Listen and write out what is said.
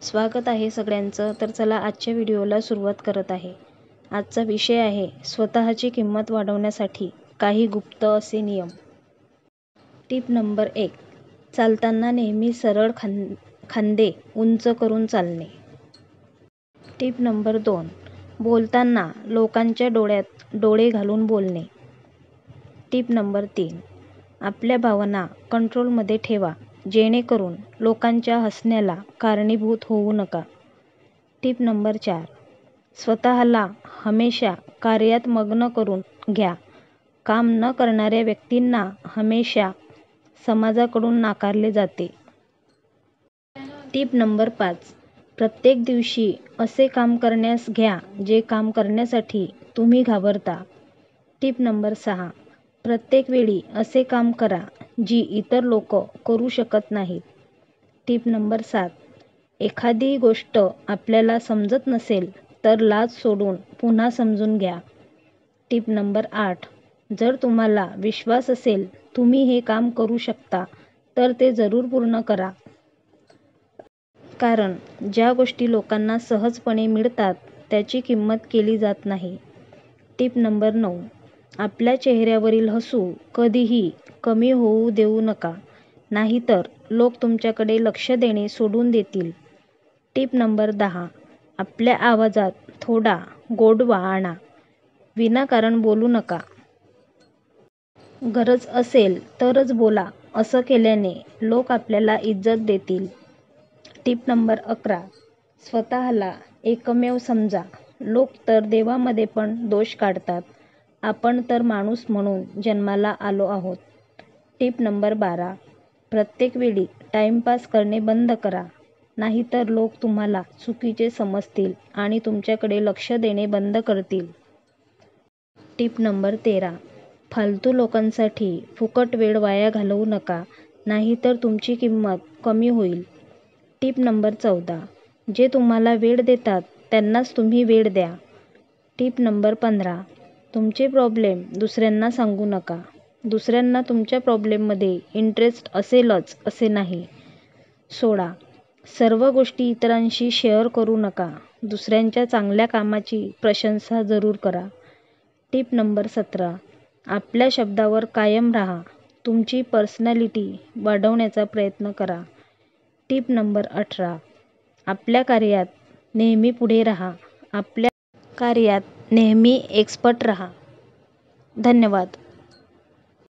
स्वागत आहे सगळ्यांचं. तर चला आजच्या व्हिडिओला सुरुवात करत आहे. आजचा विषय आहे स्वतःची किंमत वाढवण्यासाठी काही गुप्त असे नियम. Tip number 1. चालताना नेहमी सरळ खांदे उंच करून चालणे. Tip number 2. बोलताना लोकांच्या डोळ्यात डोळे घालून बोलणे. Tip number 3. आपल्या भावना कंट्रोलमध्ये ठेवा, जेणेकरून लोकांच्या हसण्याला कारणीभूत होऊ नका. Tip number 4. स्वतःला हमेशा कार्यात मग्न करून घ्या. काम न करणाऱ्या व्यक्तींना हमेशा समाजाकडून नाकारले जाते. Tip number 5. प्रत्येक दिवशी असे काम करण्यास घ्या जे काम करण्यासाठी तुम्ही घाबरता. Tip number 6. प्रत्येक वेळी असे काम करा जी इतर लोक करू शकत नाहीत. Tip number 7. एखादी गोष्ट आपल्याला समजत नसेल तर लाज सोडून पुन्हा समजून घ्या. Tip number 8. जर तुम्हाला विश्वास असेल तुम्ही हे काम करू शकता तर ते जरूर पूर्ण करा. कारण ज्या गोष्टी लोकांना सहजपणे मिळतात त्याची किंमत केली जात नाही. Tip number 9. आपल्या चेहऱ्यावरील हसू कधीही कमी होऊ देऊ नका, नाहीतर लोक तुमच्याकडे लक्ष देणे सोडून देतील. Tip number 10. आपल्या आवाजात थोडा गोडवा आणा. विनाकारण बोलू नका. गरज असेल तरच बोला. असं केल्याने लोक आपल्याला इज्जत देतील. Tip number 11. स्वतःला एकमेव समजा. लोक तर देवामध्ये पण दोष काढतात. आपण तर माणूस म्हणून जन्माला आलो आहोत. Tip number 12. प्रत्येक वेळी टाइमपास करणे बंद करा, नाहीतर लोक तुम्हाला चुकीचे समजतील आणि तुमच्याकडे लक्ष देणे बंद करतील. Tip number 13. फालतू लोकांसाठी फुकट वेळ वाया घालवू नका, नाहीतर तुमची किंमत कमी होईल. Tip number 14. जे तुम्हाला वेळ देतात त्यांनाच तुम्ही वेळ द्या. Tip number 15. तुमचे प्रॉब्लेम दुसऱ्यांना सांगू नका. दुसऱ्यांना तुमच्या प्रॉब्लेममध्ये इंटरेस्ट असेलच असे नाही. सोडा. सर्व गोष्टी इतरांशी शेअर करू नका. दुसऱ्यांच्या चांगल्या कामाची प्रशंसा जरूर करा. Tip number 17. आपल्या शब्दावर कायम राहा. तुमची पर्सनॅलिटी वाढवण्याचा प्रयत्न करा. Tip number 18. आपल्या कार्यात नेहमी पुढे राहा. आपल्या कार्यात नेहमी एक्सपर्ट राहा. धन्यवाद.